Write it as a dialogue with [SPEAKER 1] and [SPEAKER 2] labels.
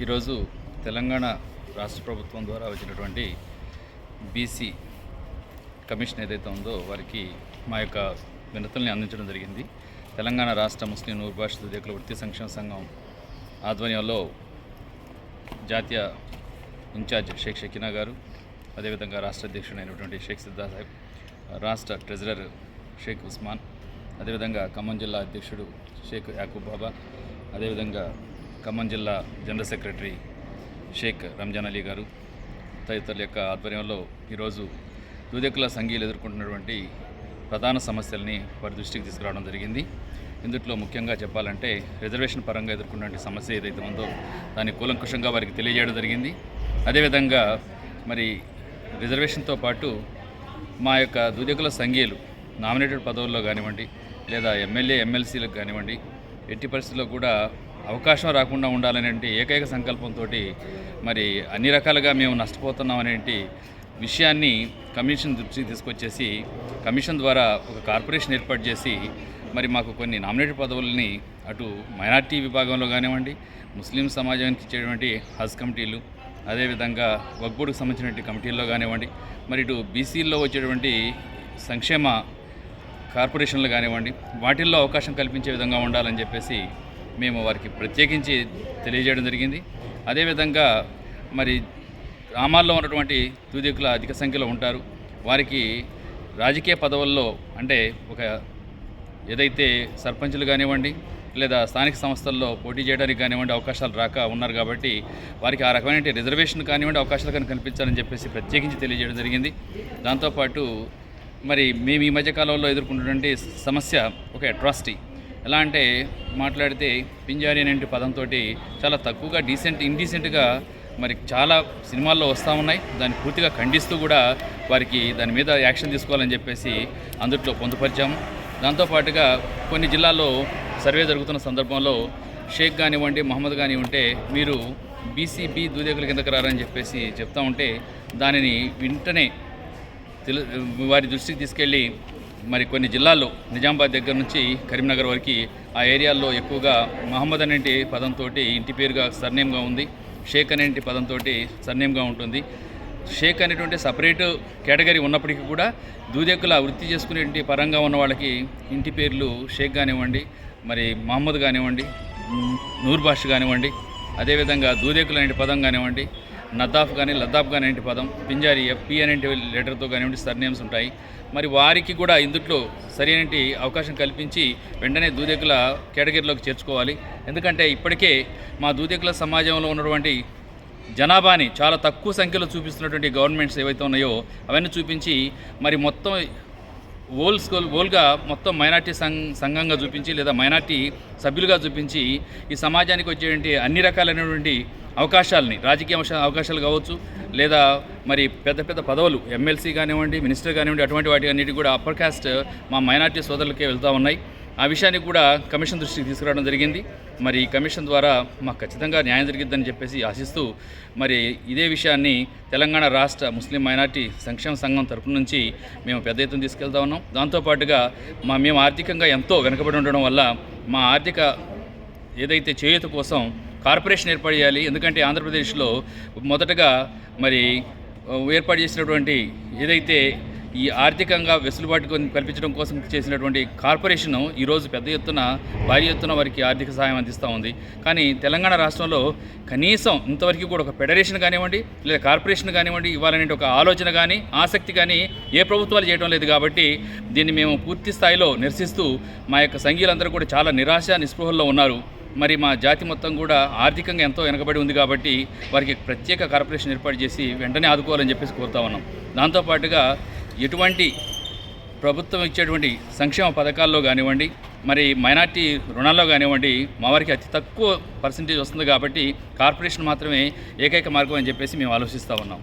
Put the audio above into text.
[SPEAKER 1] ఈరోజు తెలంగాణ రాష్ట్ర ప్రభుత్వం ద్వారా వచ్చినటువంటి బీసీ కమిషన్ ఏదైతే ఉందో వారికి మా యొక్క వినతుల్ని అందించడం జరిగింది. తెలంగాణ రాష్ట్ర ముస్లిం నూర్బాష్ దుదేకుల వృత్తి సంక్షేమ సంఘం ఆధ్వర్యంలో జాతీయ ఇన్ఛార్జ్ షేక్ షకీనా గారు, అదేవిధంగా రాష్ట్ర అధ్యక్షుడైనటువంటి షేక్ సిద్దా సాహిబ్, రాష్ట్ర ట్రెజరర్ షేక్ ఉస్మాన్, అదేవిధంగా ఖమ్మం జిల్లా అధ్యక్షుడు షేక్ యాకూబ్ బాబా, అదేవిధంగా ఖమ్మం జిల్లా జనరల్ సెక్రటరీ షేక్ రంజాన్ అలీ గారు తదితరుల యొక్క ఆధ్వర్యంలో ఈరోజు దూదేకుల సంఘీయులు ఎదుర్కొంటున్నటువంటి ప్రధాన సమస్యల్ని వారి దృష్టికి తీసుకురావడం జరిగింది. ఇందులో ముఖ్యంగా చెప్పాలంటే రిజర్వేషన్ పరంగా ఎదుర్కొన్నటువంటి సమస్య ఏదైతే ఉందో దాన్ని కూలంకుషంగా వారికి తెలియజేయడం జరిగింది. అదేవిధంగా మరి రిజర్వేషన్తో పాటు మా యొక్క దూదేకుల సంఘీయులు నామినేటెడ్ పదవుల్లో కానివ్వండి, లేదా ఎమ్మెల్యే ఎమ్మెల్సీలకు కానివ్వండి, ఎట్టి పరిస్థితుల్లో కూడా అవకాశం రాకుండా ఉండాలనే ఏకైక సంకల్పంతో మరి అన్ని రకాలుగా మేము నష్టపోతున్నాం అనే విషయాన్ని కమిషన్ దృష్టికి తీసుకొచ్చేసి కమిషన్ ద్వారా ఒక కార్పొరేషన్ ఏర్పాటు చేసి మరి మాకు కొన్ని నామినేటెడ్ పదవుల్ని అటు మైనార్టీ విభాగంలో కానివ్వండి, ముస్లిం సమాజానికి ఇచ్చేటువంటి హజ్ కమిటీలు, అదేవిధంగా వక్ఫ్ బోర్డుకు సంబంధించినటువంటి కమిటీల్లో కానివ్వండి, మరి ఇటు బీసీల్లో వచ్చేటువంటి సంక్షేమ కార్పొరేషన్లు కానివ్వండి, వాటిల్లో అవకాశం కల్పించే విధంగా ఉండాలని చెప్పేసి మేము వారికి ప్రత్యేకించి తెలియజేయడం జరిగింది. అదేవిధంగా మరి గ్రామాల్లో ఉన్నటువంటి దూదేకుల అధిక సంఖ్యలో ఉంటారు. వారికి రాజకీయ పదవుల్లో అంటే ఒక ఏదైతే సర్పంచులు కానివ్వండి, లేదా స్థానిక సంస్థల్లో పోటీ చేయడానికి కానివ్వండి అవకాశాలు రాక ఉన్నారు కాబట్టి వారికి ఆ రకమైన రిజర్వేషన్ కానివ్వండి అవకాశాలు కానీ కల్పించాలని చెప్పేసి ప్రత్యేకించి తెలియజేయడం జరిగింది. దాంతోపాటు మరి మేము ఈ మధ్యకాలంలో ఎదుర్కొన్నటువంటి సమస్య ఒక అట్రాసిటీ. ఎలా అంటే మాట్లాడితే పింజారి అనే పదంతో చాలా తక్కువగా ఇండీసెంట్గా మరి చాలా సినిమాల్లో వస్తూ ఉన్నాయి. దాన్ని పూర్తిగా ఖండిస్తూ కూడా వారికి దాని మీద యాక్షన్ తీసుకోవాలని చెప్పేసి అందుట్లో పొందుపరిచాము. దాంతోపాటుగా కొన్ని జిల్లాల్లో సర్వే జరుగుతున్న సందర్భంలో షేక్ కానివ్వండి, మహమ్మద్ కానీ ఉంటే మీరు బీసీబీ దూదేకుల కిందకు రారని చెప్పేసి చెప్తా ఉంటే దానిని వెంటనే వారి దృష్టికి తీసుకెళ్ళి మరి కొన్ని జిల్లాల్లో నిజామాబాద్ దగ్గర నుంచి కరీంనగర్ వరకు ఆ ఏరియాల్లో ఎక్కువగా మహమ్మద్ అనే పదంతో ఇంటి పేరుగా సర్నేమ్గా ఉంది, షేక్ అనే పదంతో సర్నేమ్గా ఉంటుంది. షేక్ అనేటువంటి సపరేట్ కేటగిరీ ఉన్నప్పటికీ కూడా దూదేకుల వృత్తి చేసుకునే పరంగా ఉన్న వాళ్ళకి ఇంటి పేర్లు షేక్ కానివ్వండి, మరి మహమ్మద్ కానివ్వండి, నూర్బాష్ కానివ్వండి, అదేవిధంగా దూదేకులు అనే పదం కానివ్వండి, నదాఫ్ కానీ లద్దాఫ్ కానీ అనే పదం, పింజారి ఎఫ్పి అనే లెటర్తో కానివ్వండి సర్నేమ్స్ ఉంటాయి. మరి వారికి కూడా ఇందులో సరైన అవకాశం కల్పించి వెంటనే దూదేకుల కేటగిరీలోకి చేర్చుకోవాలి. ఎందుకంటే ఇప్పటికే మా దూదేకుల సమాజంలో ఉన్నటువంటి జనాభాని చాలా తక్కువ సంఖ్యలో చూపిస్తున్నటువంటి గవర్నమెంట్స్ ఏవైతే ఉన్నాయో అవన్నీ చూపించి మరి మొత్తం ఓల్గా మొత్తం మైనార్టీ సంఘంగా చూపించి లేదా మైనార్టీ సభ్యులుగా చూపించి ఈ సమాజానికి వచ్చేటువంటి అన్ని రకాలైనటువంటి అవకాశాలని రాజకీయ అవకాశాలు కావచ్చు, లేదా మరి పెద్ద పెద్ద పదవులు ఎమ్మెల్సీ కానివ్వండి, మినిస్టర్ కానివ్వండి, అటువంటి వాటి అన్నిటి కూడా అప్పర్ కాస్ట్ మా మైనార్టీ సోదరులకే వెళ్తూ ఉన్నాయి. ఆ విషయాన్ని కూడా కమిషన్ దృష్టికి తీసుకురావడం జరిగింది. మరి ఈ కమిషన్ ద్వారా మాకు ఖచ్చితంగా న్యాయం జరిగిద్దని చెప్పేసి ఆశిస్తూ మరి ఇదే విషయాన్ని తెలంగాణ రాష్ట్ర ముస్లిం మైనార్టీ సంక్షేమ సంఘం తరపు నుంచి మేము పెద్ద ఎత్తున తీసుకెళ్తా ఉన్నాం. దాంతోపాటుగా మేము ఆర్థికంగా ఎంతో వెనుకబడి ఉండడం వల్ల మా ఆర్థిక ఏదైతే చేయూత కోసం కార్పొరేషన్ ఏర్పాటు చేయాలి. ఎందుకంటే ఆంధ్రప్రదేశ్లో మొదటగా మరి ఏర్పాటు చేసినటువంటి ఏదైతే ఈ ఆర్థికంగా వెసులుబాటు కల్పించడం కోసం చేసినటువంటి కార్పొరేషన్ ఈరోజు పెద్ద ఎత్తున భారీ ఎత్తున వారికి ఆర్థిక సహాయం అందిస్తూ ఉంది. కానీ తెలంగాణ రాష్ట్రంలో కనీసం ఇంతవరకు కూడా ఒక ఫెడరేషన్ కానివ్వండి, లేదా కార్పొరేషన్ కానివ్వండి ఇవ్వాలనే ఒక ఆలోచన కానీ ఆసక్తి కానీ ఏ ప్రభుత్వాలు చేయడం లేదు. కాబట్టి దీన్ని మేము పూర్తి స్థాయిలో నిరసిస్తూ మా యొక్క సంఘీయులందరూ కూడా చాలా నిరాశ నిస్పృహల్లో ఉన్నారు. మరి మా జాతి మొత్తం కూడా ఆర్థికంగా ఎంతో వెనకబడి ఉంది కాబట్టి వారికి ప్రత్యేక కార్పొరేషన్ ఏర్పాటు చేసి వెంటనే ఆదుకోవాలని చెప్పేసి కోరుతా ఉన్నాం. దాంతోపాటుగా ఎటువంటి ప్రభుత్వం ఇచ్చేటువంటి సంక్షేమ పథకాల్లో కానివ్వండి, మరి మైనార్టీ రుణాల్లో కానివ్వండి మా వారికి అతి తక్కువ పర్సెంటేజ్ వస్తుంది కాబట్టి కార్పొరేషన్ మాత్రమే ఏకైక మార్గం అని చెప్పేసి మేము ఆలోచిస్తూ ఉన్నాం.